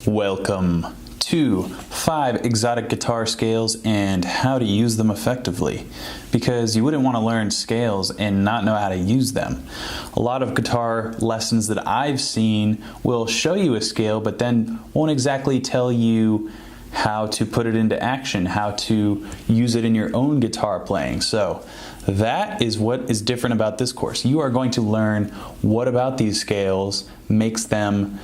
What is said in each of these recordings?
Welcome to 5 exotic guitar scales and how to use them effectively, because you wouldn't want to learn scales and not know how to use them. A lot of guitar lessons that I've seen will show you a scale but then won't exactly tell you how to put it into action, how to use it in your own guitar playing. So that is what is different about this course. You are going to learn what about these scales makes them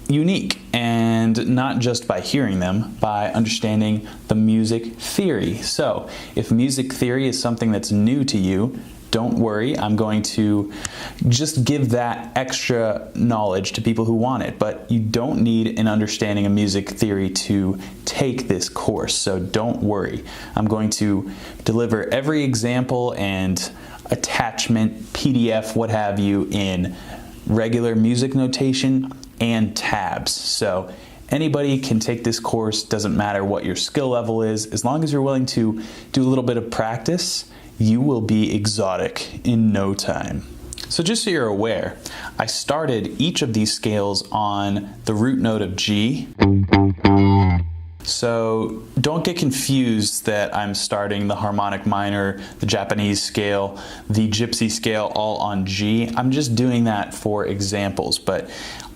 unique, and not just by hearing them, by understanding the music theory. So if music theory is something that's new to you, don't worry, I'm going to just give that extra knowledge to people who want it, but you don't need an understanding of music theory to take this course, so don't worry. I'm going to deliver every example and attachment, PDF, what have you, in regular music notation and tabs. So anybody can take this course, doesn't matter what your skill level is, as long as you're willing to do a little bit of practice, you will be exotic in no time. So just so you're aware, I started each of these scales on the root note of G. So don't get confused that I'm starting the harmonic minor, the Japanese scale, the gypsy scale all on G. I'm just doing that for examples, but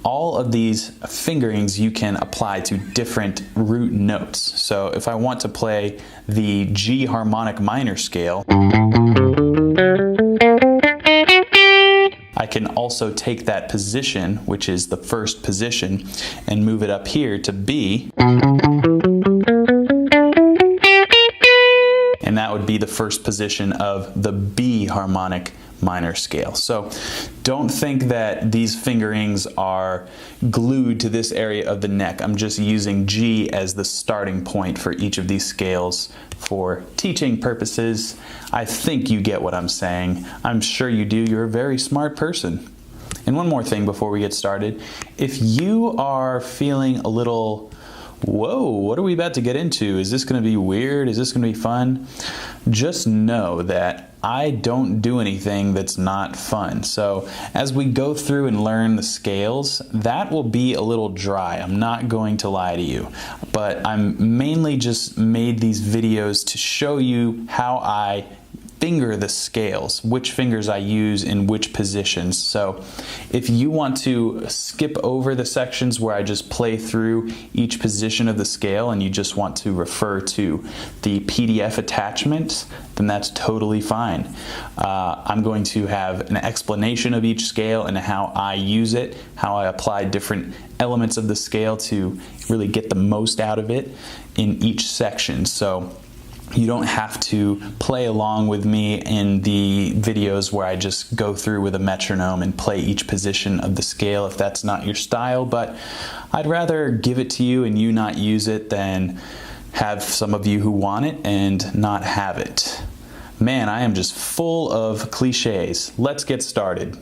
all of these fingerings you can apply to different root notes. So if I want to play the G harmonic minor scale, I can also take that position, which is the first position, and move it up here to B. And that would be the first position of the B harmonic minor scale. So don't think that these fingerings are glued to this area of the neck. I'm just using G as the starting point for each of these scales for teaching purposes. I think you get what I'm saying. I'm sure you do. You're a very smart person. And one more thing before we get started. If you are feeling a little, whoa, what are we about to get into? Is this going to be weird? Is this going to be fun? Just know that I don't do anything that's not fun. So as we go through and learn the scales, that will be a little dry. I'm not going to lie to you. But I'm mainly just made these videos to show you how I finger the scales, which fingers I use in which positions. So if you want to skip over the sections where I just play through each position of the scale and you just want to refer to the PDF attachment, then that's totally fine. I'm going to have an explanation of each scale and how I use it, how I apply different elements of the scale to really get the most out of it in each section. So you don't have to play along with me in the videos where I just go through with a metronome and play each position of the scale if that's not your style, but I'd rather give it to you and you not use it than have some of you who want it and not have it. Man, I am just full of cliches. Let's get started.